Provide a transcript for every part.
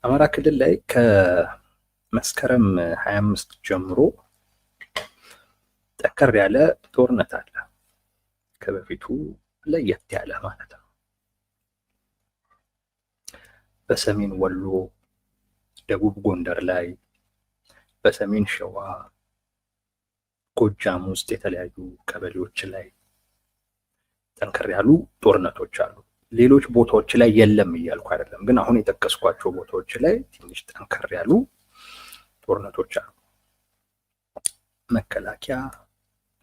አማራ ክልል ላይ ከመስከረም 25 ጀምሮ ጠንከር ያለ ጦርነት አለ። ከበፊቱ ለየት ያለ ማለት ነው። በሰሜን ወሎ፣ ደቡብ ጎንደር ላይ፣ በሰሜን ሸዋ፣ ጎጃም ውስጥ የተለያዩ ቀበሌዎች ላይ ጠንከር ያሉ ጦርነቶች አሉ። ሌሎች ቦታዎች ላይ የለም እያልኩ አይደለም፣ ግን አሁን የጠቀስኳቸው ቦታዎች ላይ ትንሽ ጠንከር ያሉ ጦርነቶች አሉ። መከላከያ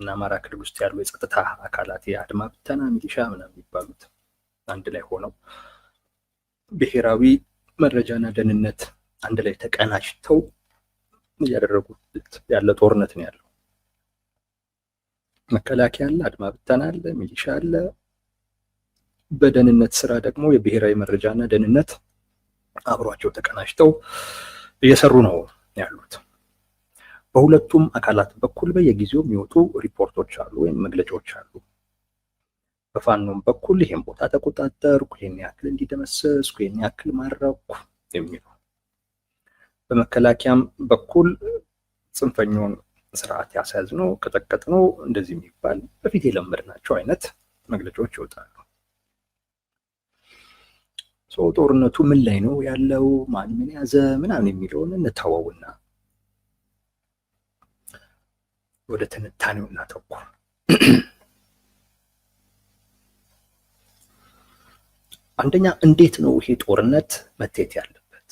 እና አማራ ክልል ውስጥ ያሉ የጸጥታ አካላት የአድማ ብተና፣ ሚሊሻ ምናምን የሚባሉት አንድ ላይ ሆነው ብሔራዊ መረጃና ደህንነት አንድ ላይ ተቀናጅተው እያደረጉት ያለ ጦርነት ነው ያለው። መከላከያ አለ፣ አድማ ብተና አለ፣ ሚሊሻ አለ። በደህንነት ስራ ደግሞ የብሔራዊ መረጃና ደህንነት አብሯቸው ተቀናጅተው እየሰሩ ነው ያሉት። በሁለቱም አካላት በኩል በየጊዜው የሚወጡ ሪፖርቶች አሉ ወይም መግለጫዎች አሉ። በፋኖም በኩል ይሄን ቦታ ተቆጣጠርኩ፣ ይሄን ያክል እንዲደመሰስኩ፣ ይሄን ያክል ማረኩ የሚሉ፣ በመከላከያም በኩል ጽንፈኛውን ስርዓት ያስያዝነው ቀጠቀጥነው እንደዚህ የሚባል በፊት የለመድናቸው አይነት መግለጫዎች ይወጣሉ። ጦርነቱ ምን ላይ ነው ያለው፣ ማን ምን ያዘ ምናምን የሚለውን እንተዋውና ወደ ትንታኔው እናተኩር። አንደኛ እንዴት ነው ይሄ ጦርነት መታየት ያለበት?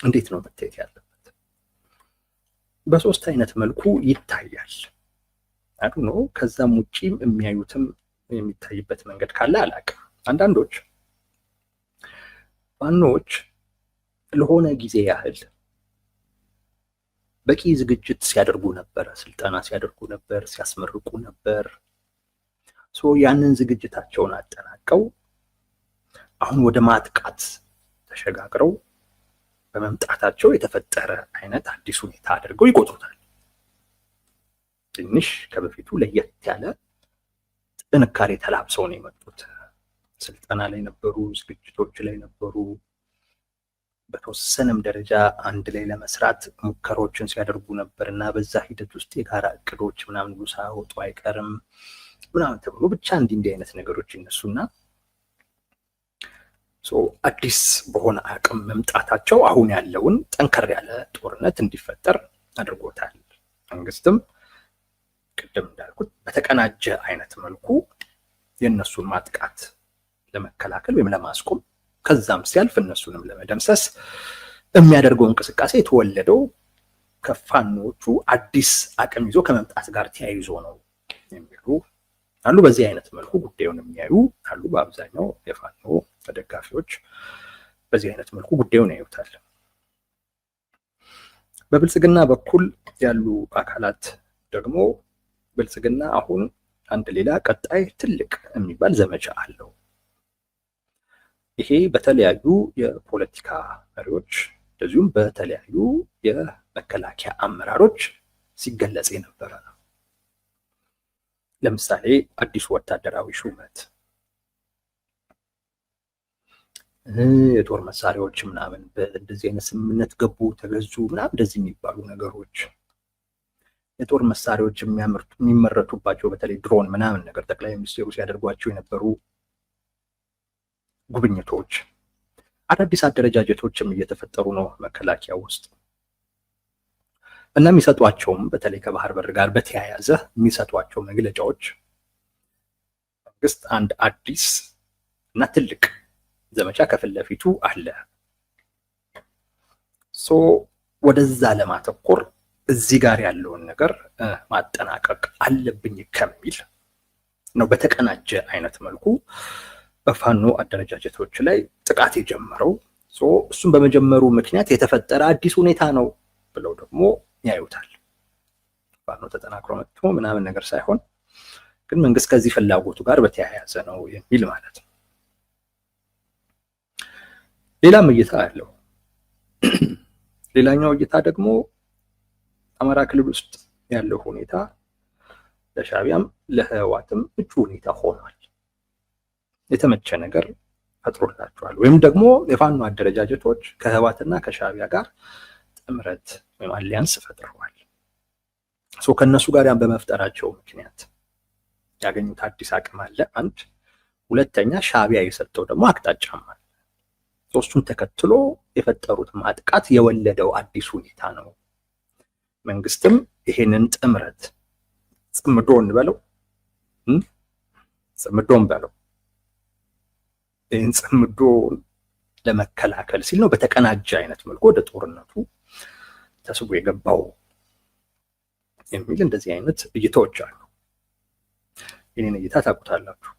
እንዴት ነው መታየት ያለበት? በሶስት አይነት መልኩ ይታያል። አዱ ነው። ከዛም ውጪም የሚያዩትም የሚታይበት መንገድ ካለ አላውቅም። አንዳንዶች ፋኖች ለሆነ ጊዜ ያህል በቂ ዝግጅት ሲያደርጉ ነበር፣ ስልጠና ሲያደርጉ ነበር፣ ሲያስመርቁ ነበር። ያንን ዝግጅታቸውን አጠናቀው አሁን ወደ ማጥቃት ተሸጋግረው በመምጣታቸው የተፈጠረ አይነት አዲስ ሁኔታ አድርገው ይቆጥሩታል። ትንሽ ከበፊቱ ለየት ያለ ጥንካሬ ተላብሰው ነው የመጡት። ስልጠና ላይ ነበሩ፣ ዝግጅቶች ላይ ነበሩ። በተወሰነም ደረጃ አንድ ላይ ለመስራት ሙከራዎችን ሲያደርጉ ነበር እና በዛ ሂደት ውስጥ የጋራ እቅዶች ምናምን ሳይወጡ አይቀርም ምናምን ተብሎ ብቻ እንዲህ አይነት ነገሮች ይነሱና አዲስ በሆነ አቅም መምጣታቸው አሁን ያለውን ጠንከር ያለ ጦርነት እንዲፈጠር አድርጎታል። መንግስትም ቅድም እንዳልኩት በተቀናጀ አይነት መልኩ የእነሱን ማጥቃት ለመከላከል ወይም ለማስቆም ከዛም ሲያልፍ እነሱንም ለመደምሰስ የሚያደርገው እንቅስቃሴ የተወለደው ከፋኖቹ አዲስ አቅም ይዞ ከመምጣት ጋር ተያይዞ ነው የሚሉ አሉ። በዚህ አይነት መልኩ ጉዳዩን የሚያዩ አሉ። በአብዛኛው የፋኖ ተደጋፊዎች በዚህ አይነት መልኩ ጉዳዩን ያዩታል። በብልጽግና በኩል ያሉ አካላት ደግሞ ብልጽግና አሁን አንድ ሌላ ቀጣይ ትልቅ የሚባል ዘመቻ አለው። ይሄ በተለያዩ የፖለቲካ መሪዎች እንደዚሁም በተለያዩ የመከላከያ አመራሮች ሲገለጽ የነበረ ነው። ለምሳሌ አዲሱ ወታደራዊ ሹመት፣ የጦር መሳሪያዎች ምናምን በእንደዚህ አይነት ስምምነት ገቡ፣ ተገዙ ምናምን እንደዚህ የሚባሉ ነገሮች፣ የጦር መሳሪያዎች የሚመረቱባቸው በተለይ ድሮን ምናምን ነገር ጠቅላይ ሚኒስትሩ ሲያደርጓቸው የነበሩ ጉብኝቶች፣ አዳዲስ አደረጃጀቶችም እየተፈጠሩ ነው መከላከያ ውስጥ እና የሚሰጧቸውም በተለይ ከባህር በር ጋር በተያያዘ የሚሰጧቸው መግለጫዎች መንግስት አንድ አዲስ እና ትልቅ ዘመቻ ከፊት ለፊቱ አለ። ወደዛ ለማተኮር እዚህ ጋር ያለውን ነገር ማጠናቀቅ አለብኝ ከሚል ነው በተቀናጀ አይነት መልኩ በፋኖ አደረጃጀቶች ላይ ጥቃት የጀመረው። እሱም በመጀመሩ ምክንያት የተፈጠረ አዲስ ሁኔታ ነው ብለው ደግሞ ያዩታል። ፋኖ ተጠናክሮ መጥቶ ምናምን ነገር ሳይሆን ግን መንግስት ከዚህ ፍላጎቱ ጋር በተያያዘ ነው የሚል ማለት ነው። ሌላም እይታ አለው። ሌላኛው እይታ ደግሞ አማራ ክልል ውስጥ ያለው ሁኔታ ለሻዕቢያም ለህወሓትም ምቹ ሁኔታ ሆኗል። የተመቸ ነገር ፈጥሮላቸዋል። ወይም ደግሞ የፋኖ አደረጃጀቶች ከህወሓትና ከሻዕቢያ ጋር ጥምረት ወይም አሊያንስ ፈጥረዋል። ከነሱ ጋር ያን በመፍጠራቸው ምክንያት ያገኙት አዲስ አቅም አለ አንድ። ሁለተኛ ሻዕቢያ የሰጠው ደግሞ አቅጣጫም አለ። እሱን ተከትሎ የፈጠሩት ማጥቃት የወለደው አዲስ ሁኔታ ነው። መንግስትም ይሄንን ጥምረት ጽምዶን በለው ይህን ጽምዶን ለመከላከል ሲል ነው በተቀናጀ አይነት መልኩ ወደ ጦርነቱ ተስቦ የገባው የሚል እንደዚህ አይነት እይታዎች አሉ። የኔን እይታ ታውቁታላችሁ።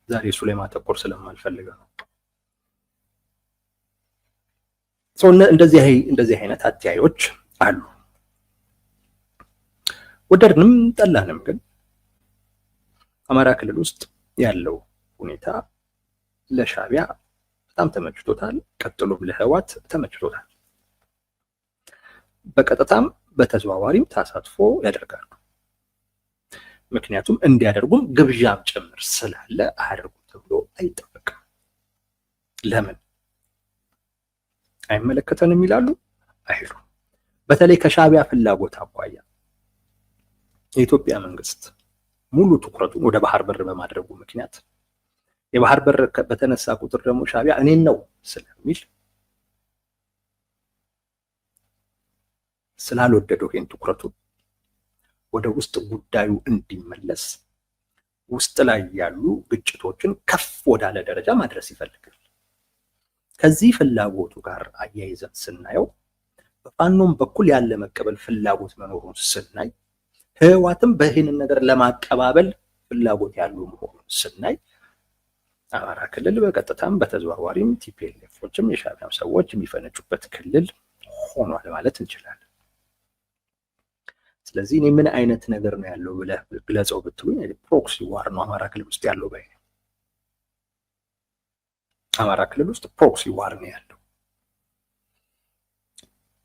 ዛሬ እሱ ላይ ማተኮር ስለማልፈልግ ነው። እንደዚህ አይነት አተያዮች አሉ። ወደድንም ጠላንም ግን አማራ ክልል ውስጥ ያለው ሁኔታ ለሻዕቢያ በጣም ተመችቶታል። ቀጥሎም ለህወሓት ተመችቶታል። በቀጥታም በተዘዋዋሪም ተሳትፎ ያደርጋሉ። ምክንያቱም እንዲያደርጉም ግብዣም ጭምር ስላለ አያደርጉም ተብሎ አይጠበቅም። ለምን አይመለከተንም ይላሉ አይሉ። በተለይ ከሻዕቢያ ፍላጎት አኳያ የኢትዮጵያ መንግስት ሙሉ ትኩረቱን ወደ ባህር በር በማድረጉ ምክንያት የባህር በር በተነሳ ቁጥር ደግሞ ሻዕቢያ እኔን ነው ስለሚል ስላልወደደው ይሄን ትኩረቱን ወደ ውስጥ ጉዳዩ እንዲመለስ ውስጥ ላይ ያሉ ግጭቶችን ከፍ ወዳለ ደረጃ ማድረስ ይፈልጋል። ከዚህ ፍላጎቱ ጋር አያይዘን ስናየው በፋኖም በኩል ያለ መቀበል ፍላጎት መኖሩን ስናይ፣ ህወሓትም በይህንን ነገር ለማቀባበል ፍላጎት ያለው መሆኑን ስናይ አማራ ክልል በቀጥታም በተዘዋዋሪም ቲፒኤልኤፎችም የሻዕቢያም ሰዎች የሚፈነጩበት ክልል ሆኗል ማለት እንችላለን። ስለዚህ እኔ ምን አይነት ነገር ነው ያለው ብለህ ግለጸው ብትሉኝ ፕሮክሲ ዋር ነው አማራ ክልል ውስጥ ያለው ባይ ነው። አማራ ክልል ውስጥ ፕሮክሲ ዋር ነው ያለው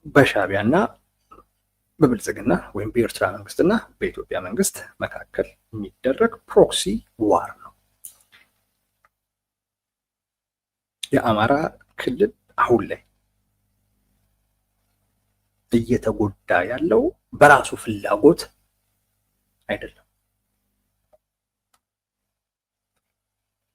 በሻዕቢያና በብልጽግና ወይም በኤርትራ መንግስትና በኢትዮጵያ መንግስት መካከል የሚደረግ ፕሮክሲ ዋር ነው። የአማራ ክልል አሁን ላይ እየተጎዳ ያለው በራሱ ፍላጎት አይደለም።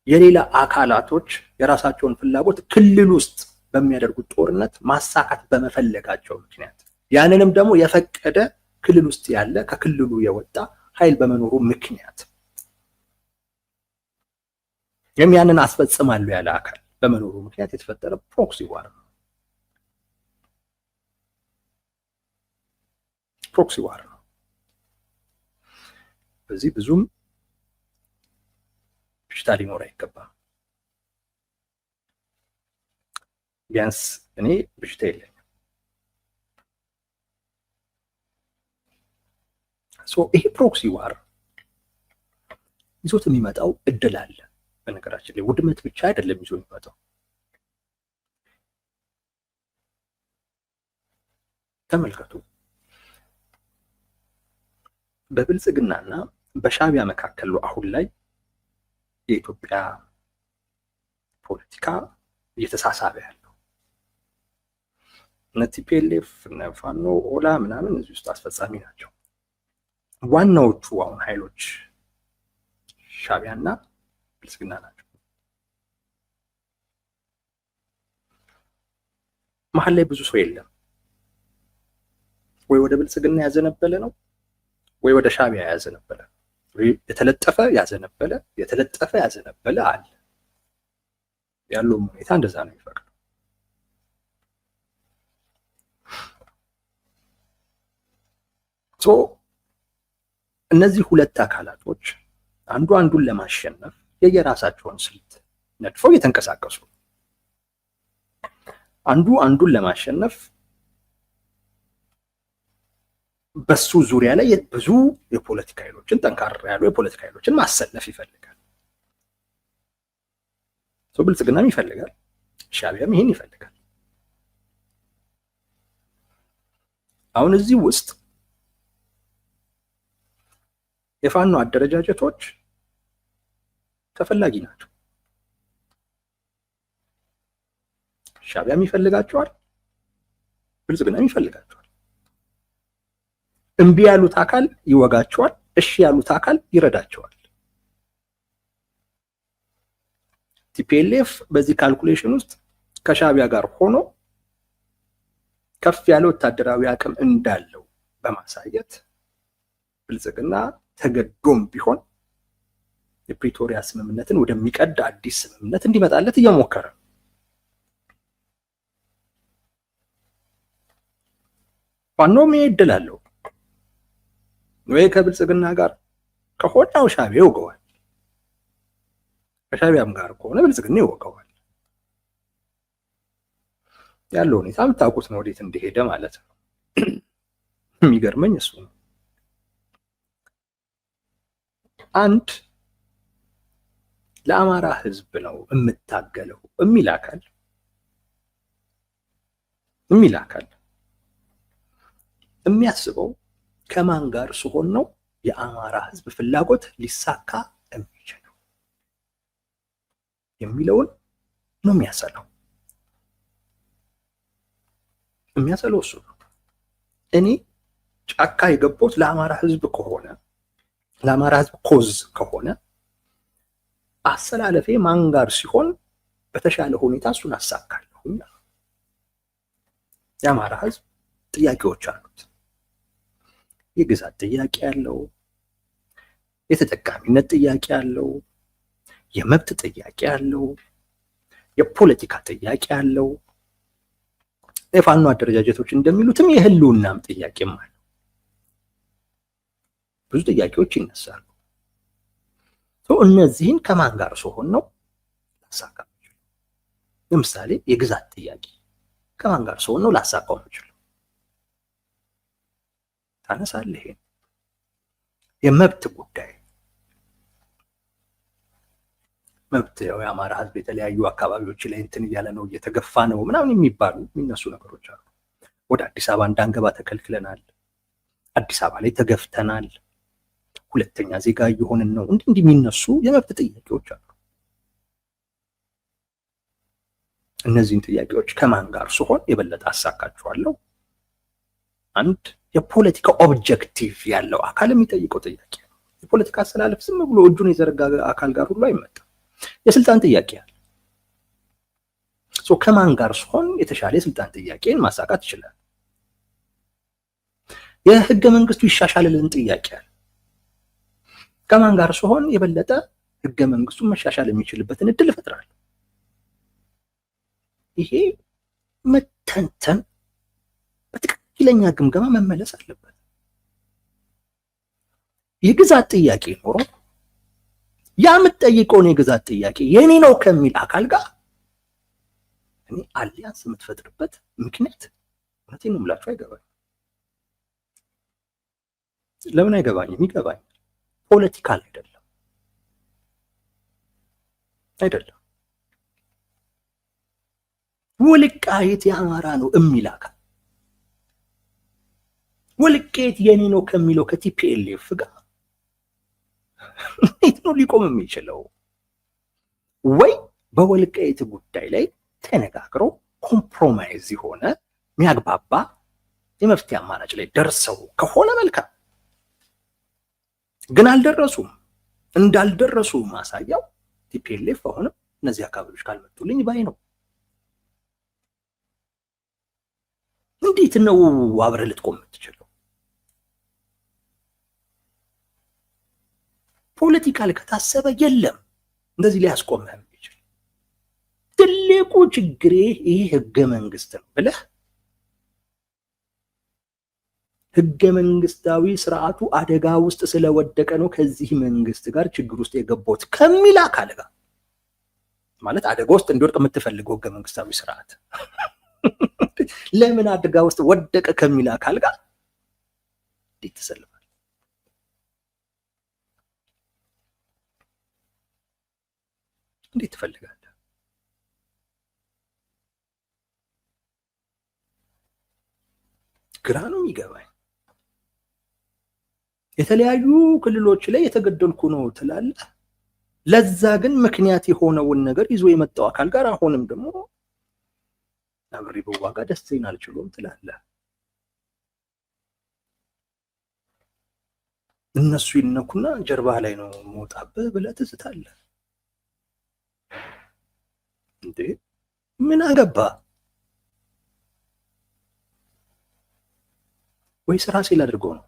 የሌላ አካላቶች የራሳቸውን ፍላጎት ክልል ውስጥ በሚያደርጉት ጦርነት ማሳካት በመፈለጋቸው ምክንያት ያንንም ደግሞ የፈቀደ ክልል ውስጥ ያለ ከክልሉ የወጣ ኃይል በመኖሩ ምክንያት ያንን አስፈጽማለሁ ያለ አካል በመኖሩ ምክንያት የተፈጠረ ፕሮክሲ ዋር ነው። ፕሮክሲ ዋር ነው። በዚህ ብዙም ብሽታ ሊኖር አይገባም። ቢያንስ እኔ ብሽታ የለኝም። ይሄ ፕሮክሲ ዋር ይዞት የሚመጣው እድል አለ። በነገራችን ላይ ውድመት ብቻ አይደለም ይዞ የሚመጣው። ተመልከቱ፣ በብልጽግናና በሻዕቢያ መካከል አሁን ላይ የኢትዮጵያ ፖለቲካ እየተሳሳበ ያለው እነ ቲፒኤልኤፍ እነ ፋኖ ኦላ ምናምን እዚህ ውስጥ አስፈጻሚ ናቸው። ዋናዎቹ አሁን ኃይሎች ሻዕቢያና ብልጽግና ናቸው። መሀል ላይ ብዙ ሰው የለም። ወይ ወደ ብልጽግና ያዘነበለ ነው ወይ ወደ ሻዕቢያ ያዘነበለ፣ ወይ የተለጠፈ ያዘነበለ አለ። ያለው ሁኔታ እንደዛ ነው የሚፈቅደው። እነዚህ ሁለት አካላቶች አንዱ አንዱን ለማሸነፍ የየራሳቸውን ስልት ነድፈው እየተንቀሳቀሱ ነው። አንዱ አንዱን ለማሸነፍ በሱ ዙሪያ ላይ ብዙ የፖለቲካ ኃይሎችን ጠንካራ ያሉ የፖለቲካ ኃይሎችን ማሰለፍ ይፈልጋል። ብልጽግናም ይፈልጋል፣ ሻዕቢያም ይሄን ይፈልጋል። አሁን እዚህ ውስጥ የፋኖ አደረጃጀቶች ተፈላጊ ናቸው። ሻዕቢያም ይፈልጋቸዋል፣ ብልጽግናም ይፈልጋቸዋል። እምቢ ያሉት አካል ይወጋቸዋል፣ እሺ ያሉት አካል ይረዳቸዋል። ቲፒኤልኤፍ በዚህ ካልኩሌሽን ውስጥ ከሻዕቢያ ጋር ሆኖ ከፍ ያለ ወታደራዊ አቅም እንዳለው በማሳየት ብልጽግና ተገዶም ቢሆን የፕሪቶሪያ ስምምነትን ወደሚቀድ አዲስ ስምምነት እንዲመጣለት እየሞከረ ነው። ፋኖም እድል አለው ወይ ከብልጽግና ጋር ከሆነው ሻዕቢያ ይወገዋል፣ ከሻዕቢያም ጋር ከሆነ ብልጽግና ይወገዋል። ያለው ሁኔታ የምታውቁት ነው፣ ወዴት እንደሄደ ማለት ነው። የሚገርመኝ እሱ ነው። አንድ ለአማራ ህዝብ ነው የምታገለው የሚል አካል የሚያስበው ከማን ጋር ሲሆን ነው የአማራ ህዝብ ፍላጎት ሊሳካ የሚችለው የሚለውን ነው የሚያሰለው እሱ ነው። እኔ ጫካ የገባሁት ለአማራ ህዝብ ከሆነ ለአማራ ህዝብ ኮዝ ከሆነ አሰላለፌ ማን ጋር ሲሆን በተሻለ ሁኔታ እሱን አሳካለሁ። የአማራ ህዝብ ጥያቄዎች አሉት። የግዛት ጥያቄ አለው፣ የተጠቃሚነት ጥያቄ አለው፣ የመብት ጥያቄ አለው፣ የፖለቲካ ጥያቄ አለው። የፋኖ አደረጃጀቶች እንደሚሉትም የህልውናም ጥያቄም አለ። ብዙ ጥያቄዎች ይነሳሉ። እነዚህን ከማን ጋር ሲሆን ነው ላሳካ የምችለው? ለምሳሌ የግዛት ጥያቄ ከማን ጋር ሲሆን ነው ላሳካው የምችለው? ታነሳለህ። የመብት ጉዳይ መብት ያው የአማራ ህዝብ የተለያዩ አካባቢዎች ላይ እንትን እያለ ነው፣ እየተገፋ ነው ምናምን የሚባሉ የሚነሱ ነገሮች አሉ። ወደ አዲስ አበባ እንዳንገባ ተከልክለናል፣ አዲስ አበባ ላይ ተገፍተናል፣ ሁለተኛ ዜጋ እየሆንን ነው። እንዲህ የሚነሱ የመብት ጥያቄዎች አሉ። እነዚህን ጥያቄዎች ከማን ጋር ሲሆን የበለጠ አሳካቸዋለሁ? አንድ የፖለቲካ ኦብጀክቲቭ ያለው አካል የሚጠይቀው ጥያቄ ነው። የፖለቲካ አሰላለፍ ዝም ብሎ እጁን የዘረጋ አካል ጋር ሁሉ አይመጣም። የስልጣን ጥያቄ አለ። ከማን ጋር ሲሆን የተሻለ የስልጣን ጥያቄን ማሳካት ይችላል? የህገ መንግስቱ ይሻሻልልን ጥያቄ አለ። ከማን ጋር ሲሆን የበለጠ ህገ መንግስቱን መሻሻል የሚችልበትን እድል ይፈጥራል? ይሄ መተንተን በትክክለኛ ግምገማ መመለስ አለበት። የግዛት ጥያቄ ኖሮ ያ የምትጠይቀውን የግዛት ጥያቄ የኔ ነው ከሚል አካል ጋር እኔ አሊያንስ የምትፈጥርበት ምክንያት እውነቴን ነው የምላችሁ አይገባኝም። ለምን አይገባኝም? ይገባኝ። ፖለቲካል አይደለም። ወልቃይት የአማራ ነው የሚል አካል ወልቃይት የኔ ነው ከሚለው ከቲፒኤልኤፍ ጋር እንዴት ነው ሊቆም የሚችለው? ወይ በወልቃይት ጉዳይ ላይ ተነጋግሮ ኮምፕሮማይዝ የሆነ የሚያግባባ የመፍትሄ አማራጭ ላይ ደርሰው ከሆነ መልካም። ግን አልደረሱም። እንዳልደረሱ ማሳያው ቲፒኤልኤፍ አሁንም እነዚህ አካባቢዎች ካልመጡልኝ ባይ ነው። እንዴት ነው አብረህ ልትቆም የምትችለው? ፖለቲካል ከታሰበ የለም እንደዚህ ሊያስቆምህ የሚችል። ትልቁ ችግሬ ይህ ህገ መንግስት ነው ብለህ ህገ መንግስታዊ ስርዓቱ አደጋ ውስጥ ስለወደቀ ነው ከዚህ መንግስት ጋር ችግር ውስጥ የገባሁት ከሚል አካል ጋር ማለት አደጋ ውስጥ እንዲወድቅ የምትፈልገው ህገ መንግስታዊ ስርዓት ለምን አደጋ ውስጥ ወደቀ ከሚል አካል ጋር እንዴት ተሰልፋል? እንዴት ትፈልጋለህ? ግራ ነው የሚገባኝ። የተለያዩ ክልሎች ላይ የተገደልኩ ነው ትላለህ። ለዛ ግን ምክንያት የሆነውን ነገር ይዞ የመጣው አካል ጋር አሁንም ደግሞ አብሬ በዋጋ ደስታዬን አልችሎም ትላለህ። እነሱ ይነኩና ጀርባ ላይ ነው መውጣብህ ብለህ ትስታለህ። እንዴ ምን አገባ? ወይስ ራሴ ላድርገው ነው?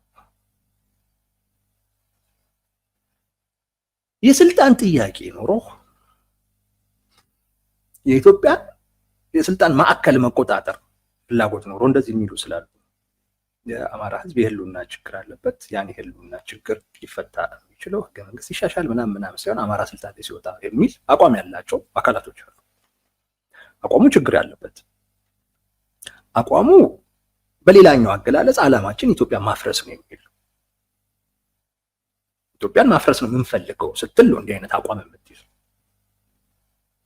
የስልጣን ጥያቄ ኖሮ የኢትዮጵያ የስልጣን ማዕከል መቆጣጠር ፍላጎት ኖሮ እንደዚህ የሚሉ ስላሉ የአማራ ህዝብ የህልውና ችግር አለበት። ያን የህልውና ችግር ሊፈታ የሚችለው ህገ መንግስት ይሻሻል ምናምን ሳይሆን አማራ ስልጣን ላይ ሲወጣ የሚል አቋም ያላቸው አካላቶች አሉ። አቋሙ ችግር ያለበት አቋሙ በሌላኛው አገላለጽ ዓላማችን ኢትዮጵያ ማፍረስ ነው የሚል ኢትዮጵያን ማፍረስ ነው የምንፈልገው ስትል ነው እንዲህ አይነት አቋም የምትይዙ።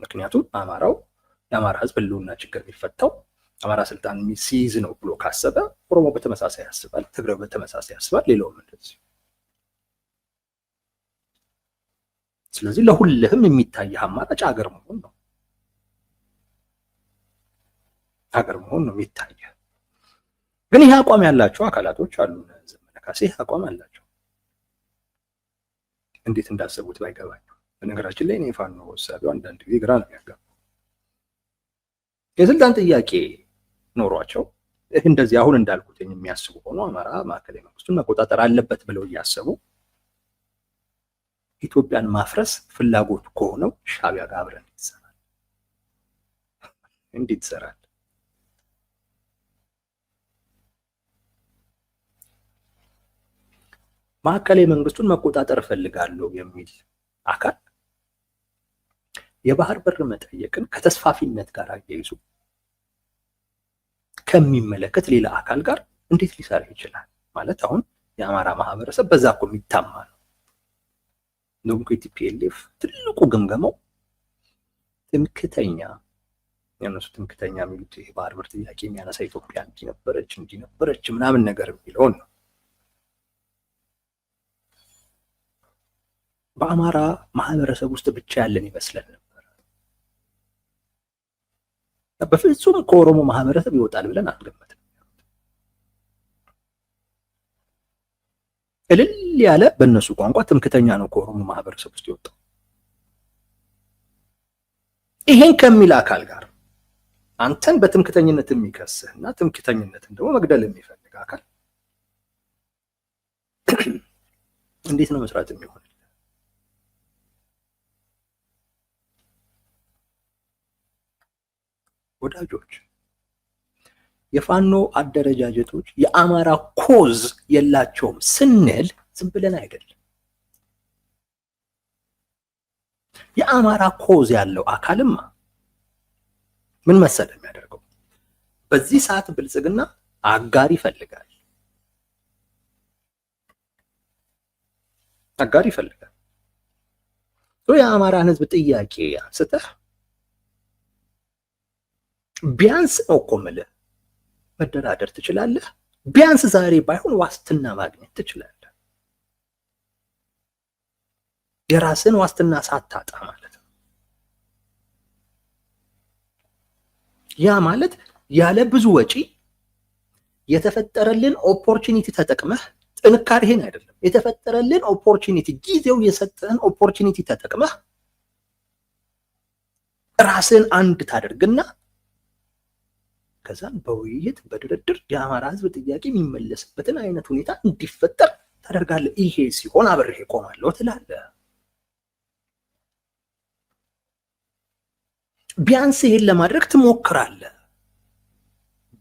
ምክንያቱም የአማራ ህዝብ ህልውና ችግር የሚፈታው አማራ ስልጣን ሲይዝ ነው ብሎ ካሰበ ኦሮሞ በተመሳሳይ ያስባል፣ ትግራይ በተመሳሳይ ያስባል፣ ሌላውም እንደዚህ። ስለዚህ ለሁልህም የሚታየህ አማራጭ ሀገር መሆን ነው። ሀገር መሆን ነው የሚታየህ። ግን ይህ አቋም ያላቸው አካላቶች አሉ። ዘመነ ካሴ አቋም አላቸው። እንዴት እንዳሰቡት ባይገባኝ፣ በነገራችን ላይ እኔ ፋኖ ወሳቢው አንዳንድ ጊዜ ግራ ነው የሚያጋባው። የስልጣን ጥያቄ ኖሯቸው እንደዚህ አሁን እንዳልኩት የሚያስቡ ሆኖ አማራ ማዕከላዊ መንግስቱን መቆጣጠር አለበት ብለው እያሰቡ ኢትዮጵያን ማፍረስ ፍላጎቱ ከሆነው ሻዕቢያ ጋር አብረን ይሰራል። እንዴት ይሰራል? ማዕከላዊ መንግስቱን መቆጣጠር እፈልጋለሁ የሚል አካል የባህር በር መጠየቅን ከተስፋፊነት ጋር አያይዙ ከሚመለከት ሌላ አካል ጋር እንዴት ሊሰራ ይችላል? ማለት አሁን የአማራ ማህበረሰብ በዛ እኮ የሚታማ ነው። እንደውም ቲፒኤልኤፍ ትልቁ ግምገማው ትምክተኛ የነሱ ትምክተኛ የሚሉት የባህር በር ጥያቄ የሚያነሳ ኢትዮጵያ እንዲነበረች ምናምን ነገር የሚለውን ነው። በአማራ ማህበረሰብ ውስጥ ብቻ ያለን ይመስለን ነበር። በፍጹም ከኦሮሞ ማህበረሰብ ይወጣል ብለን አልገመትም። እልል ያለ በእነሱ ቋንቋ ትምክተኛ ነው ከኦሮሞ ማህበረሰብ ውስጥ የወጣው። ይሄን ከሚል አካል ጋር አንተን በትምክተኝነት የሚከስህና ትምክተኝነትን ደግሞ መግደል የሚፈልግ አካል እንዴት ነው መስራት የሚሆን? ወዳጆች የፋኖ አደረጃጀቶች የአማራ ኮዝ የላቸውም ስንል ዝም ብለን አይደለም። የአማራ ኮዝ ያለው አካልማ ምን መሰለ የሚያደርገው? በዚህ ሰዓት ብልጽግና አጋር ይፈልጋል። የአማራን ህዝብ ጥያቄ አንስተህ ቢያንስ ነው እኮ የምልህ መደራደር ትችላለህ። ቢያንስ ዛሬ ባይሆን ዋስትና ማግኘት ትችላለህ። የራስን ዋስትና ሳታጣ ማለት ነው። ያ ማለት ያለ ብዙ ወጪ የተፈጠረልን ኦፖርቹኒቲ ተጠቅመህ ጥንካሬህን አይደለም፣ የተፈጠረልን ኦፖርቹኒቲ ጊዜው የሰጠህን ኦፖርቹኒቲ ተጠቅመህ ራስን አንድ ታደርግና ከዛም በውይይት በድርድር የአማራ ህዝብ ጥያቄ የሚመለስበትን አይነት ሁኔታ እንዲፈጠር ታደርጋለህ። ይሄ ሲሆን አብሬህ እቆማለሁ ትላለህ። ቢያንስ ይሄን ለማድረግ ትሞክራለህ።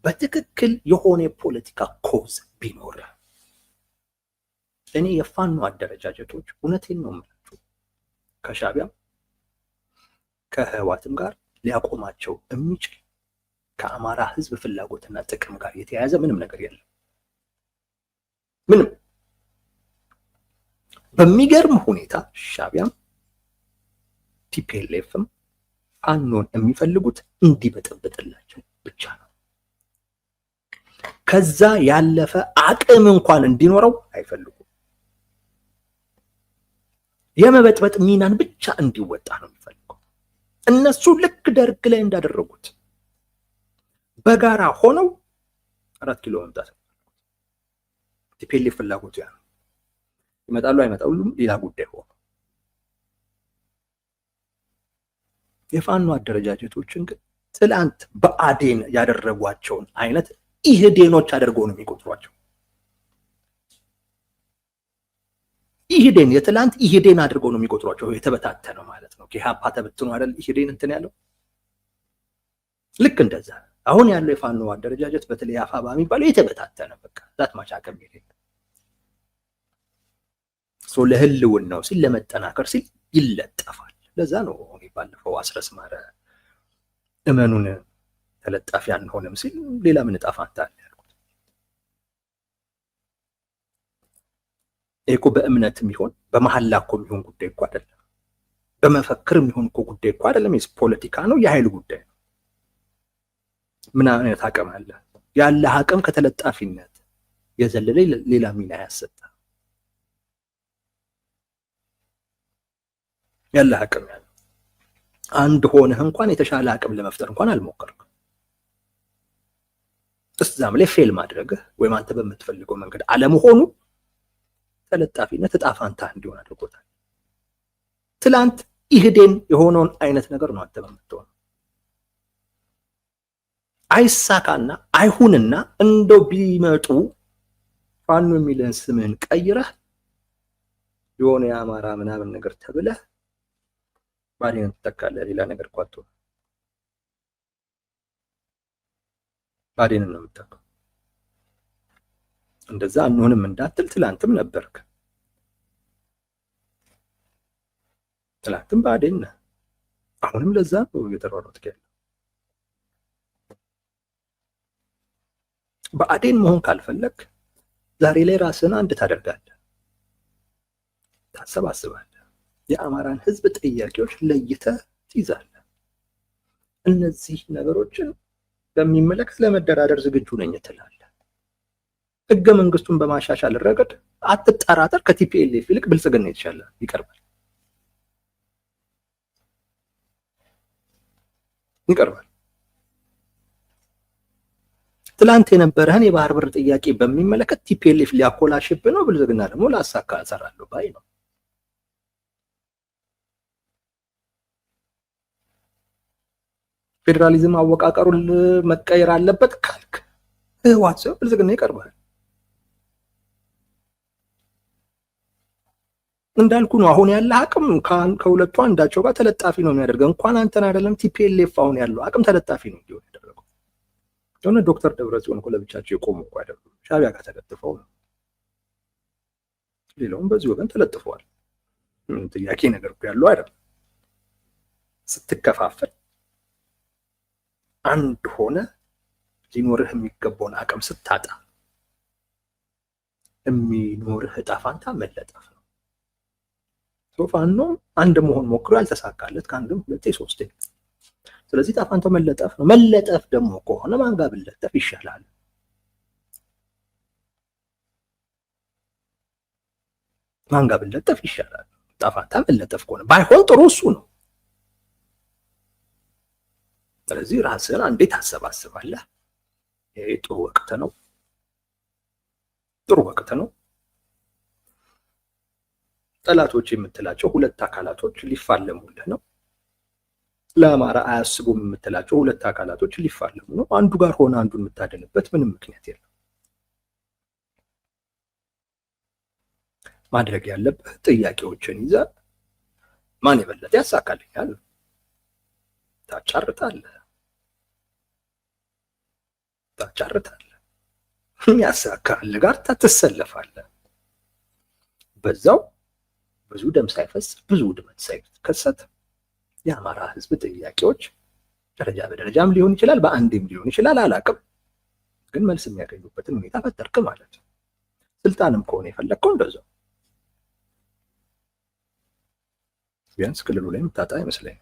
በትክክል የሆነ የፖለቲካ ኮዝ ቢኖር እኔ የፋኖ አደረጃጀቶች እውነቴን ነው የምላችሁ ከሻዕቢያም ከህወሓትም ጋር ሊያቆማቸው የሚችል ከአማራ ህዝብ ፍላጎትና ጥቅም ጋር የተያያዘ ምንም ነገር የለም። ምንም። በሚገርም ሁኔታ ሻዕቢያም ቲፒኤልኤፍም ፋኖን የሚፈልጉት እንዲበጠብጥላቸው ብቻ ነው። ከዛ ያለፈ አቅም እንኳን እንዲኖረው አይፈልጉም። የመበጥበጥ ሚናን ብቻ እንዲወጣ ነው የሚፈልገው። እነሱ ልክ ደርግ ላይ እንዳደረጉት በጋራ ሆነው 4 ኪሎ መምጣት ነው። ቲፒኤልኤፍ ፍላጎቱ ያ ነው። ይመጣሉ አይመጣሉም ሌላ ጉዳይ ሆኖ የፋኖ አደረጃጀቶችን ግን ትላንት በአዴን ያደረጓቸውን አይነት ኢህዴኖች አድርገው ነው የሚቆጥሯቸው። ኢህዴን የትላንት ኢህዴን አድርገው ነው የሚቆጥሯቸው። የተበታተነ ማለት ነው። ከኢህአፓ ተበትኖ አይደል ኢህዴን እንትን ያለው። ልክ እንደዛ አሁን ያለው የፋኖ አደረጃጀት በተለይ አፋባ የሚባለው የተበታተነ በቃ ዛት ማቻከም የሌለ ሶ ለህልውናው ሲል ለመጠናከር ሲል ይለጠፋል። ለዛ ነው ባለፈው አስረስ ማረ እመኑን ተለጣፊ አንሆንም ሲል ሌላ ምን ዕጣ ፈንታ አለ ያልኩት። እኮ በእምነትም ይሁን በመሐላ እኮ የሚሆን ጉዳይ እኮ አይደለም። በመፈክርም ይሁን እኮ ጉዳይ እኮ አይደለም። ፖለቲካ ነው፣ የኃይል ጉዳይ ነው። ምን አይነት አቅም አለ? ያለ አቅም ከተለጣፊነት የዘለለ ሌላ ሚና ያሰጣ ያለ አቅም ያለ አንድ ሆነህ እንኳን የተሻለ አቅም ለመፍጠር እንኳን አልሞከርክም። እዛም ላይ ፌል ማድረግህ ወይም አንተ በምትፈልገው መንገድ አለመሆኑ ተለጣፊነት ዕጣ ፈንታ እንዲሆን አድርጎታል። ትላንት ኢህዴን የሆነውን አይነት ነገር ነው አንተ በምትሆነው። አይሳካና አይሁንና እንደው ቢመጡ ፋኖ የሚልን ስምህን ቀይረህ የሆነ የአማራ ምናምን ነገር ተብለህ ባዲን ተተካለህ። ሌላ ነገር ቋጡ ባዲን ነው የምትተካው። እንደዛ አንሆንም እንዳትል ትላንትም ነበርክ። ትላንትም ባዲን ነህ። አሁንም ለዛ ነው እየተሯሯጥክ ያለው። ባዲን መሆን ካልፈለክ ዛሬ ላይ ራስህን አንድ ታደርጋለህ፣ ታሰባስባለህ። የአማራን ህዝብ ጥያቄዎች ለይተህ ትይዛለህ። እነዚህ ነገሮችን በሚመለከት ለመደራደር ዝግጁ ነኝ ትላለህ። ህገ መንግስቱን በማሻሻል ረገድ አትጠራጠር። ከቲፒኤልኤፍ ይልቅ ብልጽግና የተሻለ ይቀርባል። ትላንት የነበረህን የባህር በር ጥያቄ በሚመለከት ቲፒኤልኤፍ ሊያኮላሽብህ ነው፣ ብልጽግና ደግሞ ላሳካ እሰራለሁ ባይ ነው። ፌዴራሊዝም አወቃቀሩን መቀየር አለበት ካልክ ህወሓት ሰው ብልጽግና ይቀርባል። እንዳልኩ ነው። አሁን ያለ አቅም ከሁለቱ አንዳቸው ጋር ተለጣፊ ነው የሚያደርገው። እንኳን አንተን አይደለም ቲፒኤልኤፍ አሁን ያለው አቅም ተለጣፊ ነው እንዲሆን ያደረገው። የሆነ ዶክተር ደብረጽዮን እኮ ለብቻቸው የቆሙ እኮ አይደሉም። ሻዕቢያ ጋር ተለጥፈው ነው። ሌላውም በዚህ ወገን ተለጥፈዋል። ጥያቄ ነገር እኮ ያለው አይደለም። ስትከፋፈል አንድ ሆነ ሊኖርህ የሚገባውን አቅም ስታጣ የሚኖርህ ዕጣ ፈንታ መለጠፍ ነው። ፋኖ አንድ መሆን ሞክሮ ያልተሳካለት ከአንድም ሁለቴ ሶስቴ። ስለዚህ ዕጣ ፈንታው መለጠፍ ነው። መለጠፍ ደግሞ ከሆነ ማን ጋር ብለጠፍ ይሻላል? ማን ጋር ብለጠፍ ይሻላል? ዕጣ ፈንታ መለጠፍ ከሆነ ባይሆን ጥሩ እሱ ነው። ስለዚህ ራስህን አንዴ ታሰባስባለህ። ይሄ ጥሩ ወቅት ነው። ጥሩ ወቅት ነው። ጠላቶች የምትላቸው ሁለት አካላቶች ሊፋለሙልህ ነው። ለአማራ አያስቡም የምትላቸው ሁለት አካላቶች ሊፋለሙ ነው። አንዱ ጋር ሆነ አንዱን የምታደንበት ምንም ምክንያት የለም። ማድረግ ያለብህ ጥያቄዎችን ይዘህ ማን የበለጠ ያሳካልኛል ታጫርታለህ። ያሳካልህ ጋር ትሰለፋለህ። በዛው ብዙ ደም ሳይፈስ ብዙ ውድመት ሳይከሰት የአማራ ህዝብ ጥያቄዎች ደረጃ በደረጃም ሊሆን ይችላል፣ በአንዴም ሊሆን ይችላል፣ አላቅም፣ ግን መልስ የሚያገኙበትን ሁኔታ ፈጠርክ ማለት ነው። ስልጣንም ከሆነ የፈለግከው እንደዛው ቢያንስ ክልሉ ላይ የምታጣ አይመስለኝም።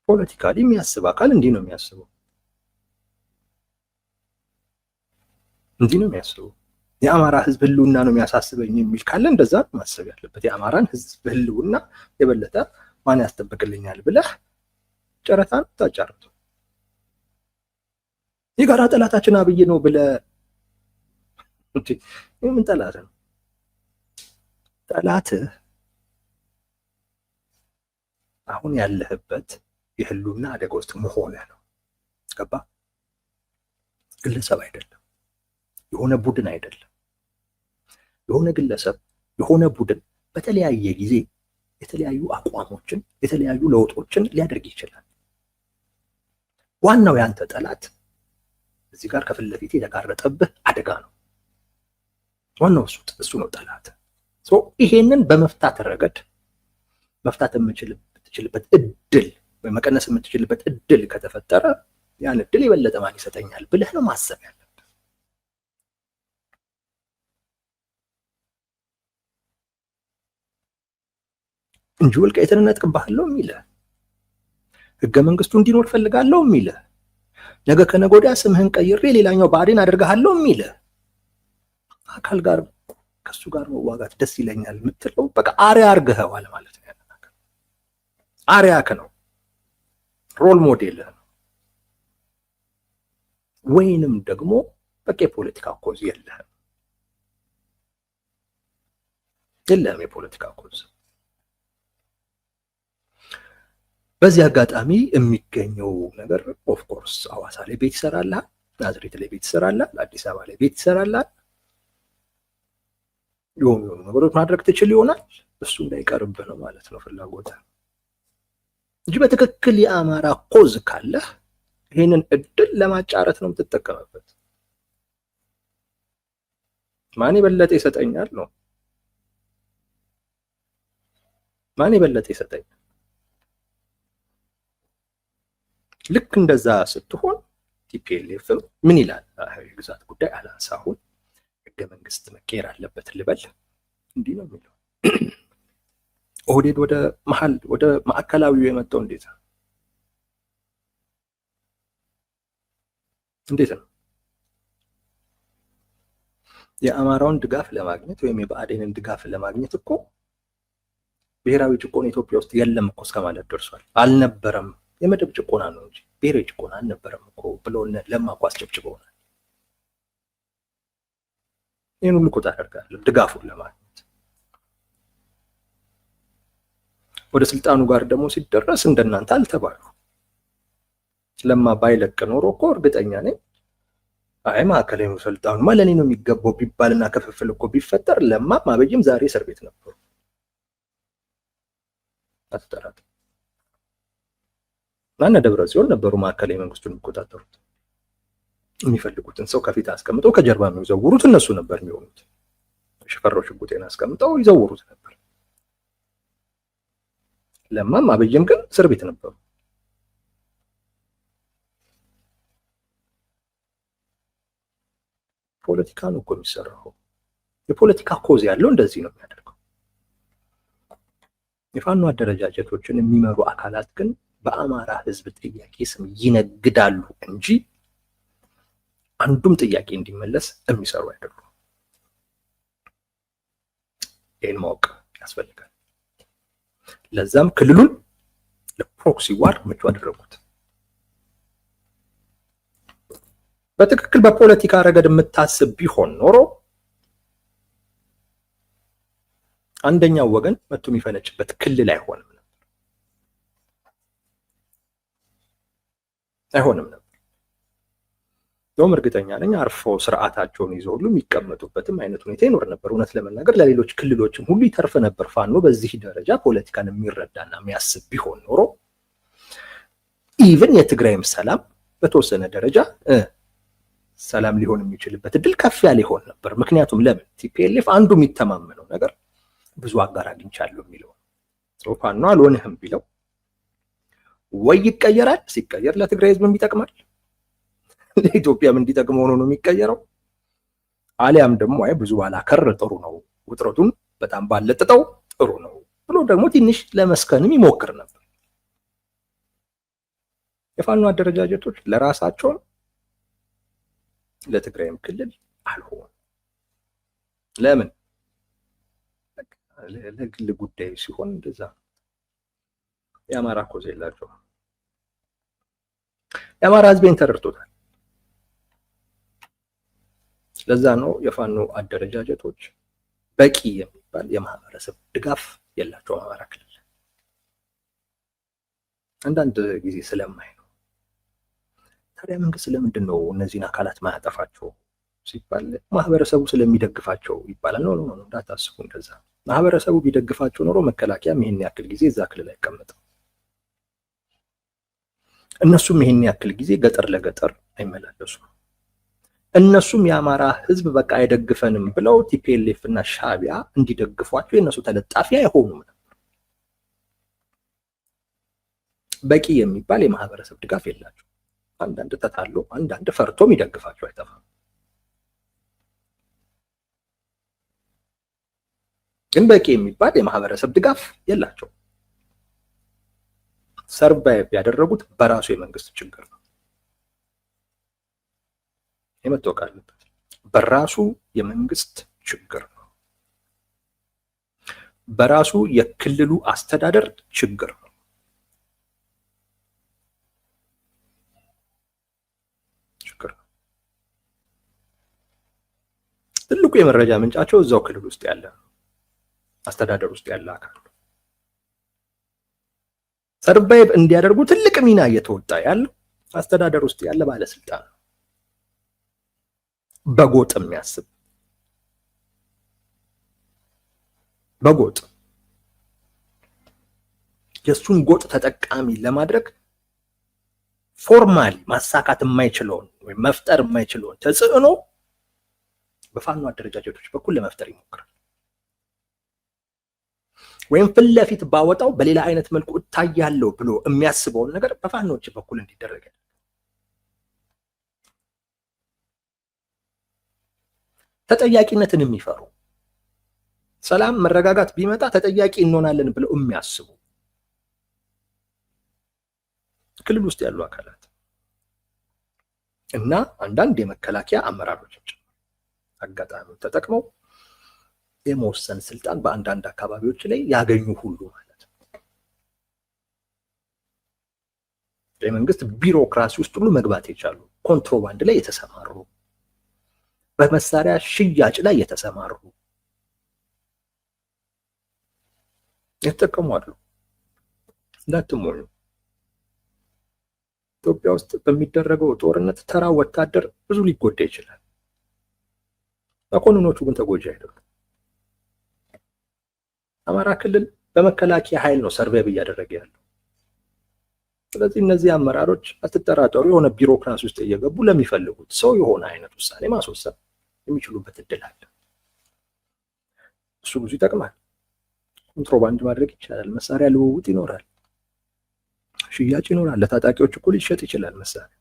ፖለቲካሊ የሚያስብ አካል እንዲህ ነው የሚያስበው። የአማራ ህዝብ ህልውና ነው የሚያሳስበኝ የሚል ካለ እንደዛ ማሰብ ያለበት። የአማራን ህዝብ ህልውና የበለጠ ማን ያስጠብቅልኛል ብለህ ጨረታን ታጫርቱ። የጋራ ጠላታችን አብይ ነው ብለህ ምን ጠላት ነው? ጠላትህ አሁን ያለህበት የህልውና አደጋ ውስጥ መሆንህ ነው። ገባ? ግለሰብ አይደለም፣ የሆነ ቡድን አይደለም። የሆነ ግለሰብ የሆነ ቡድን በተለያየ ጊዜ የተለያዩ አቋሞችን የተለያዩ ለውጦችን ሊያደርግ ይችላል። ዋናው ያንተ ጠላት እዚህ ጋር ከፊት ለፊት የተጋረጠብህ አደጋ ነው። ዋናው እሱ ነው ጠላት። ይሄንን በመፍታት ረገድ መፍታት የምትችልበት እድል ወይ መቀነስ የምትችልበት እድል ከተፈጠረ ያን እድል የበለጠ ማን ይሰጠኛል ብለህ ነው ማሰብ ያለብህ እንጂ ወልቃይትን እነጥቅብሃለሁ የሚልህ ህገ መንግስቱ እንዲኖር ፈልጋለሁ የሚልህ ነገ ከነገ ወዲያ ስምህን ቀይሬ ሌላኛው ብአዴን አደርግሃለሁ የሚልህ አካል ጋር ከሱ ጋር መዋጋት ደስ ይለኛል የምትለው በቃ አሪያ አርገኸዋል ማለት ነው። አሪያክ ነው፣ ሮል ሞዴል ነው። ወይንም ደግሞ በቃ የፖለቲካ ኮዝ የለህም የፖለቲካ ኮዝ። በዚህ አጋጣሚ የሚገኘው ነገር ኦፍ ኮርስ ሐዋሳ ላይ ቤት ይሰራልሃል፣ ናዝሬት ላይ ቤት ይሰራልሃል፣ አዲስ አበባ ላይ ቤት ይሰራልሃል። የሆኑ ነገሮች ማድረግ ትችል ይሆናል። እሱ እንዳይቀርብህ ነው ማለት ነው ፍላጎት እንጂ በትክክል የአማራ ኮዝ ካለህ ይህንን እድል ለማጫረት ነው የምትጠቀምበት። ማን የበለጠ ይሰጠኛል ነው፣ ማን የበለጠ ይሰጠኛል። ልክ እንደዛ ስትሆን ቲፒኤልኤፍ ምን ይላል? የግዛት ጉዳይ አላንሳሁን ህገ መንግስት መቀየር አለበት ልበል፣ እንዲህ ነው የሚለው። ኦህዴድ ወደ ማዕከላዊው የመጣው እንዴት ነው? የአማራውን ድጋፍ ለማግኘት ወይም የብአዴንን ድጋፍ ለማግኘት እኮ ብሔራዊ ጭቆና ኢትዮጵያ ውስጥ የለም እኮ እስከማለት ደርሷል። አልነበረም፣ የመደብ ጭቆና ነው እንጂ ብሔራዊ ጭቆና አልነበረም እኮ ብለው ለማ እኮ አስጨብጭበውናል። ይህን ሁሉ እኮ ታደርጋለህ ድጋፉን ለማግኘት። ወደ ስልጣኑ ጋር ደግሞ ሲደረስ እንደናንተ አልተባሉ። ለማ ባይለቅ ኖሮ እኮ እርግጠኛ ነኝ አይ ማዕከላዊ ስልጣኑማ ለእኔ ነው የሚገባው ቢባልና ክፍፍል እኮ ቢፈጠር ለማም አብይም ዛሬ እስር ቤት ነበሩ። አትጠራጠር። ማነ ደብረ ጽዮን ነበሩ ማዕከላዊ መንግስቱን የሚቆጣጠሩት። የሚፈልጉትን ሰው ከፊት አስቀምጠው ከጀርባ የሚዘውሩት እነሱ ነበር የሚሆኑት። ሽፈራው ሽጉጤን አስቀምጠው ይዘውሩት ነበር። ለማም አብይም ግን እስር ቤት ነበሩ። ፖለቲካ ነው እኮ የሚሰራው። የፖለቲካ ኮዝ ያለው እንደዚህ ነው የሚያደርገው። የፋኖ አደረጃጀቶችን የሚመሩ አካላት ግን በአማራ ህዝብ ጥያቄ ስም ይነግዳሉ እንጂ አንዱም ጥያቄ እንዲመለስ የሚሰሩ አይደሉም። ይህን ማወቅ ያስፈልጋል። ለዛም ክልሉን ለፕሮክሲ ዋር ምቹ አደረጉት። በትክክል በፖለቲካ ረገድ የምታስብ ቢሆን ኖሮ አንደኛው ወገን መጥቶ የሚፈነጭበት ክልል አይሆንም ነበር። ደም እርግጠኛ ነኝ አርፈው ስርዓታቸውን ይዘው ሁሉ የሚቀመጡበትም አይነት ሁኔታ ይኖር ነበር። እውነት ለመናገር ለሌሎች ክልሎችም ሁሉ ይተርፍ ነበር። ፋኖ በዚህ ደረጃ ፖለቲካን የሚረዳና የሚያስብ ቢሆን ኖሮ ኢቭን የትግራይም ሰላም በተወሰነ ደረጃ ሰላም ሊሆን የሚችልበት እድል ከፍ ያለ ይሆን ነበር። ምክንያቱም ለምን ቲፒኤልኤፍ አንዱ የሚተማመነው ነገር ብዙ አጋር አግኝቻለሁ የሚለው ነው። ፋኖ አልሆንህም ቢለው ወይ ይቀየራል፣ ሲቀየር ለትግራይ ህዝብም ይጠቅማል፣ ለኢትዮጵያም እንዲጠቅም ሆኖ ነው የሚቀየረው። አሊያም ደግሞ አይ ብዙ ባላከር ጥሩ ነው፣ ውጥረቱን በጣም ባለጥጠው ጥሩ ነው ብሎ ደግሞ ትንሽ ለመስከንም ይሞክር ነበር። የፋኖ አደረጃጀቶች ለራሳቸው ለትግራይም ክልል አልሆኑ። ለምን ለግል ጉዳይ ሲሆን እንደዛ የአማራ ኮዝ የላቸውም። የአማራ ህዝብን ተረድቶታል። ለዛ ነው የፋኖ አደረጃጀቶች በቂ የሚባል የማህበረሰብ ድጋፍ የላቸውም አማራ ክልል። አንዳንድ ጊዜ ስለማይ ነው። ታዲያ መንግስት ለምንድን ነው እነዚህን አካላት ማያጠፋቸው ሲባል ማህበረሰቡ ስለሚደግፋቸው ይባላል። ነው እንዳታስቡ እንደዛ። ማህበረሰቡ ቢደግፋቸው ኖሮ መከላከያም ይሄን ያክል ጊዜ እዛ ክልል አይቀመጥም። እነሱም ይሄን ያክል ጊዜ ገጠር ለገጠር አይመላለሱም። እነሱም የአማራ ህዝብ በቃ አይደግፈንም ብለው ቲፒኤልኤፍ እና ሻቢያ እንዲደግፏቸው የእነሱ ተለጣፊ አይሆኑም ነበር። በቂ የሚባል የማህበረሰብ ድጋፍ የላቸው። አንዳንድ ተታሎ አንዳንድ ፈርቶም ይደግፋቸው አይጠፋም። ግን በቂ የሚባል የማህበረሰብ ድጋፍ የላቸው። ሰርቫይቭ ያደረጉት በራሱ የመንግስት ችግር ነው። የመታወቅ አለበት። በራሱ የመንግስት ችግር ነው። በራሱ የክልሉ አስተዳደር ችግር ነው። ትልቁ የመረጃ ምንጫቸው እዛው ክልል ውስጥ ያለ አስተዳደር ውስጥ ያለ አካል ሰርቫይቭ እንዲያደርጉ ትልቅ ሚና እየተወጣ ያለው አስተዳደር ውስጥ ያለ ባለስልጣን ነው። በጎጥ የሚያስብ በጎጥ የሱን ጎጥ ተጠቃሚ ለማድረግ ፎርማሊ ማሳካት የማይችለውን ወይም መፍጠር የማይችለውን ተጽዕኖ በፋኖ አደረጃጀቶች በኩል ለመፍጠር ይሞክራል። ወይም ፊት ለፊት ባወጣው በሌላ አይነት መልኩ እታያለሁ ብሎ የሚያስበውን ነገር በፋኖች በኩል እንዲደረግ ተጠያቂነትን የሚፈሩ ሰላም መረጋጋት ቢመጣ ተጠያቂ እንሆናለን ብለው የሚያስቡ ክልል ውስጥ ያሉ አካላት እና አንዳንድ የመከላከያ አመራሮች አጋጣሚው ተጠቅመው የመወሰን ስልጣን በአንዳንድ አካባቢዎች ላይ ያገኙ ሁሉ ማለት ነው። የመንግስት ቢሮክራሲ ውስጥ ሁሉ መግባት የቻሉ ኮንትሮባንድ ላይ የተሰማሩ በመሳሪያ ሽያጭ ላይ የተሰማሩ የተጠቀሙ አሉ። እንዳትሞኙ። ኢትዮጵያ ውስጥ በሚደረገው ጦርነት ተራ ወታደር ብዙ ሊጎዳ ይችላል። መኮንኖቹ ግን ተጎጂ አይደሉም። አማራ ክልል በመከላከያ ኃይል ነው ሰርቬይ እያደረገ ያለው። ስለዚህ እነዚህ አመራሮች አትጠራጠሩ የሆነ ቢሮክራሲ ውስጥ እየገቡ ለሚፈልጉት ሰው የሆነ አይነት ውሳኔ ማስወሰን የሚችሉበት እድል አለ። እሱ ብዙ ይጠቅማል። ኮንትሮባንድ ማድረግ ይቻላል። መሳሪያ ልውውጥ ይኖራል። ሽያጭ ይኖራል። ለታጣቂዎች እኮ ሊሸጥ ይችላል መሳሪያ።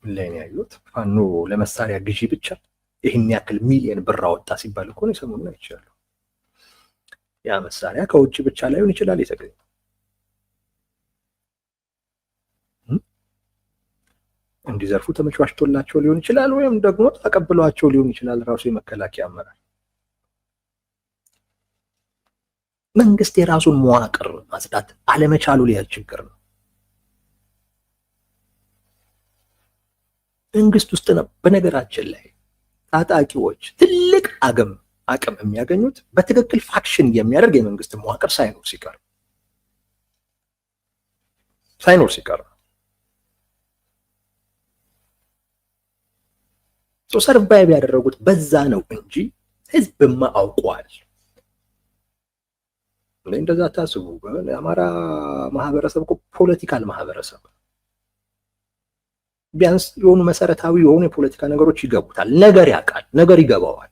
ለኔ ያዩት ፋኖ ለመሳሪያ ግዢ ብቻ ይህን ያክል ሚሊዮን ብር አወጣ ሲባል እኮ ነው ሰሞኑን አይቻለሁ። ያ መሳሪያ ከውጭ ብቻ ላይሆን ይችላል የተገኘው። እንዲዘርፉ ተመቻችቶላቸው ሊሆን ይችላል፣ ወይም ደግሞ ተቀብሏቸው ሊሆን ይችላል። ራሱ የመከላከያ አመራር መንግስት የራሱን መዋቅር ማጽዳት አለመቻሉ ሌላ ችግር ነው። መንግስት ውስጥ ነው በነገራችን ላይ ታጣቂዎች ትልቅ አቅም የሚያገኙት በትክክል ፋክሽን የሚያደርግ የመንግስት መዋቅር ሳይኖር ሲቀር ሰርቫይቭ ያደረጉት በዛ ነው እንጂ ህዝብማ አውቋል። እንደዛ ታስቡ። የአማራ ማህበረሰብ እኮ ፖለቲካል ማህበረሰብ ቢያንስ የሆኑ መሰረታዊ የሆኑ የፖለቲካ ነገሮች ይገቡታል። ነገር ያውቃል፣ ነገር ይገባዋል።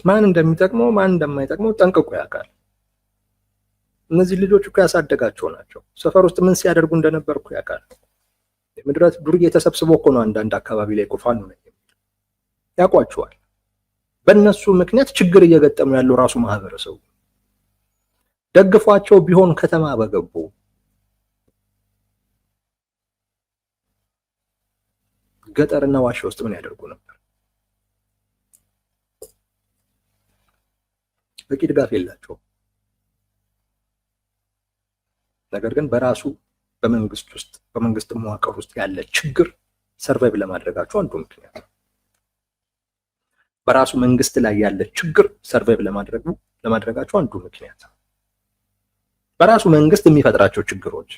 ማን እንደሚጠቅመው ማን እንደማይጠቅመው ጠንቅቆ ያውቃል። እነዚህ ልጆች እኮ ያሳደጋቸው ናቸው። ሰፈር ውስጥ ምን ሲያደርጉ እንደነበር እኮ ያውቃል። የምድረት ዱርዬ ተሰብስቦ እኮ ነው አንዳንድ አካባቢ ላይ እኮ ፋኖ ነው ያውቋቸዋል። በእነሱ ምክንያት ችግር እየገጠሙ ያለው ራሱ ማህበረሰቡ ደግፏቸው ቢሆን ከተማ በገቡ ገጠርና ዋሻ ውስጥ ምን ያደርጉ ነበር? በቂ ድጋፍ የላቸውም። ነገር ግን በራሱ በመንግስት መዋቅር ውስጥ ያለ ችግር ሰርቫይቭ ለማድረጋቸው አንዱ ምክንያት ነው። በራሱ መንግስት ላይ ያለ ችግር ሰርቫይቭ ለማድረጋቸው አንዱ ምክንያት ነው። በራሱ መንግስት የሚፈጥራቸው ችግሮች፣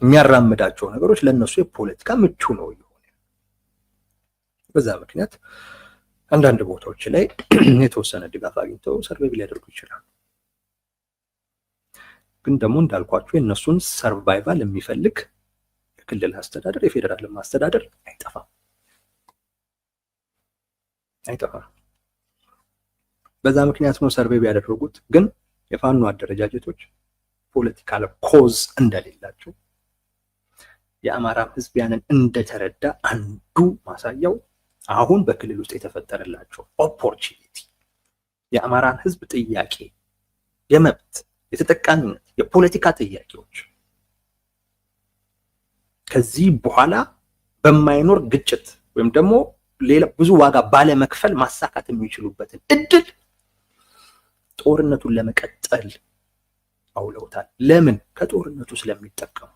የሚያራምዳቸው ነገሮች ለነሱ የፖለቲካ ምቹ ነው ይሆን። በዛ ምክንያት አንዳንድ ቦታዎች ላይ የተወሰነ ድጋፍ አግኝተው ሰርቫይቭ ሊያደርጉ ይችላሉ። ግን ደግሞ እንዳልኳቸው የእነሱን ሰርቫይቫል የሚፈልግ የክልል አስተዳደር፣ የፌዴራል አስተዳደር አይጠፋም። በዛ ምክንያት ነው ሰርቬይ ያደረጉት። ግን የፋኖ አደረጃጀቶች ፖለቲካል ኮዝ እንደሌላቸው የአማራ ህዝብ ያንን እንደተረዳ አንዱ ማሳያው አሁን በክልል ውስጥ የተፈጠረላቸው ኦፖርቹኒቲ የአማራን ህዝብ ጥያቄ፣ የመብት፣ የተጠቃሚነት፣ የፖለቲካ ጥያቄዎች ከዚህ በኋላ በማይኖር ግጭት ወይም ደግሞ ሌላ ብዙ ዋጋ ባለመክፈል ማሳካት የሚችሉበትን እድል ጦርነቱን ለመቀጠል አውለውታል። ለምን? ከጦርነቱ ስለሚጠቀሙ፣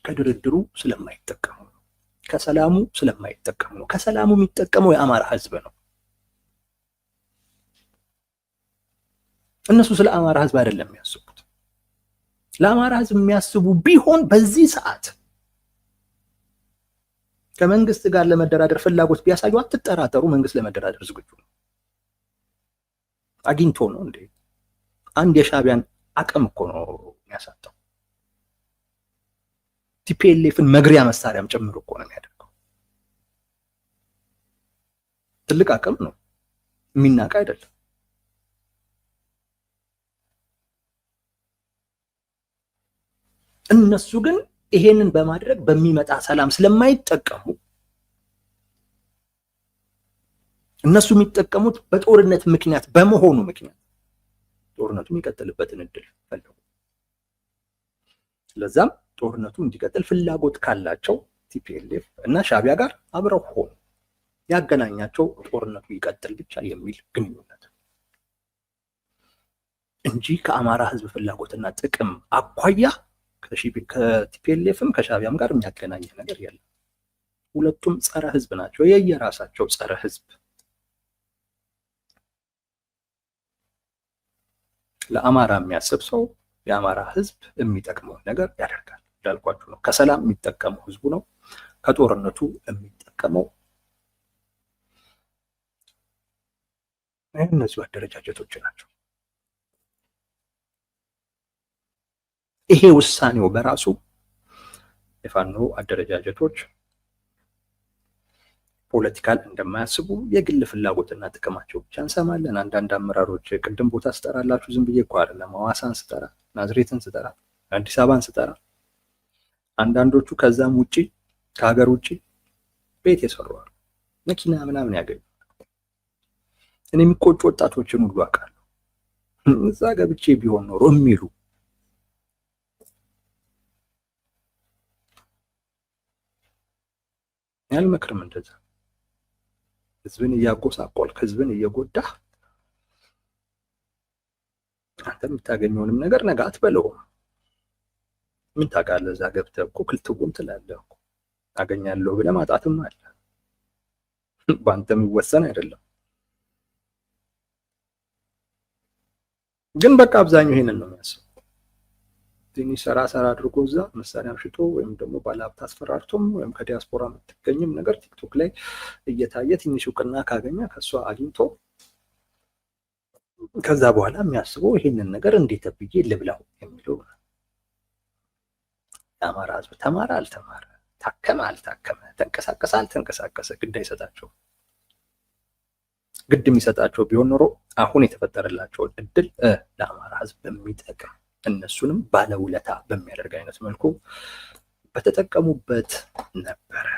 ከድርድሩ ስለማይጠቀሙ ነው፣ ከሰላሙ ስለማይጠቀሙ ነው። ከሰላሙ የሚጠቀመው የአማራ ህዝብ ነው። እነሱ ስለ አማራ ህዝብ አይደለም የሚያስቡት። ለአማራ ህዝብ የሚያስቡ ቢሆን በዚህ ሰዓት ከመንግስት ጋር ለመደራደር ፍላጎት ቢያሳዩ አትጠራጠሩ፣ መንግስት ለመደራደር ዝግጁ ነው። አግኝቶ ነው እንዴ? አንድ የሻዕቢያን አቅም እኮ ነው የሚያሳጣው። ቲፒኤልኤፍን መግሪያ መሳሪያም ጭምር እኮ ነው የሚያደርገው። ትልቅ አቅም ነው፣ የሚናቅ አይደለም። እነሱ ግን ይሄንን በማድረግ በሚመጣ ሰላም ስለማይጠቀሙ፣ እነሱ የሚጠቀሙት በጦርነት ምክንያት በመሆኑ ምክንያት ጦርነቱ የሚቀጥልበትን እድል ፈለጉ። ስለዛም ጦርነቱ እንዲቀጥል ፍላጎት ካላቸው ቲፒኤልኤፍ እና ሻዕቢያ ጋር አብረው ሆኑ። ያገናኛቸው ጦርነቱ ይቀጥል ብቻ የሚል ግንኙነት እንጂ ከአማራ ህዝብ ፍላጎትና ጥቅም አኳያ ከቲፒኤልኤፍም ከሻዕቢያም ጋር የሚያገናኝ ነገር የለም። ሁለቱም ጸረ ህዝብ ናቸው፣ የየራሳቸው ጸረ ህዝብ። ለአማራ የሚያስብ ሰው የአማራ ህዝብ የሚጠቅመውን ነገር ያደርጋል። እንዳልኳችሁ ነው። ከሰላም የሚጠቀመው ህዝቡ ነው። ከጦርነቱ የሚጠቀመው እነዚህ አደረጃጀቶች ናቸው። ይሄ ውሳኔው በራሱ የፋኖ አደረጃጀቶች ፖለቲካል እንደማያስቡ የግል ፍላጎትና ጥቅማቸው ብቻ እንሰማለን። አንዳንድ አመራሮች ቅድም ቦታ ስጠራላችሁ ዝም ብዬ እኮ አይደለም፣ ሐዋሳን ስጠራ፣ ናዝሬትን ስጠራ፣ አዲስ አበባን ስጠራ፣ አንዳንዶቹ ከዛም ውጪ ከሀገር ውጪ ቤት የሰሩዋል፣ መኪና ምናምን ያገኙ። እኔ የሚቆጩ ወጣቶችን ሁሉ አውቃለሁ። እዛ ገብቼ ቢሆን ኖሮ የሚሉ ያልመክርም። እንደዛ ህዝብን እያጎሳቆልክ ህዝብን እየጎዳህ አንተ የምታገኘውንም ነገር ነገ አትበለውም። ምን ታውቃለህ? እዛ ገብተህ እኮ ክልትጉም ትላለህ እኮ። አገኛለሁ ብለህ ማጣትም አለ። በአንተ የሚወሰን አይደለም። ግን በቃ አብዛኛው ይሄንን ነው የሚያስበው። ትንሽ ሰራ አድርጎ እዛ መሳሪያም ሽጦ ወይም ደግሞ ባለሀብት አስፈራርቶም ወይም ከዲያስፖራ የምትገኝም ነገር ቲክቶክ ላይ እየታየ ትንሽ እውቅና ካገኘ ከሷ አግኝቶ ከዛ በኋላ የሚያስበው ይሄንን ነገር እንዴት ብዬ ልብላው የሚለው። የአማራ ህዝብ ተማረ አልተማረ፣ ታከመ አልታከመ፣ ተንቀሳቀሰ አልተንቀሳቀሰ ግድ አይሰጣቸው። ግድ የሚሰጣቸው ቢሆን ኖሮ አሁን የተፈጠረላቸውን እድል ለአማራ ህዝብ በሚጠቅም እነሱንም ባለውለታ በሚያደርግ አይነት መልኩ በተጠቀሙበት ነበረ።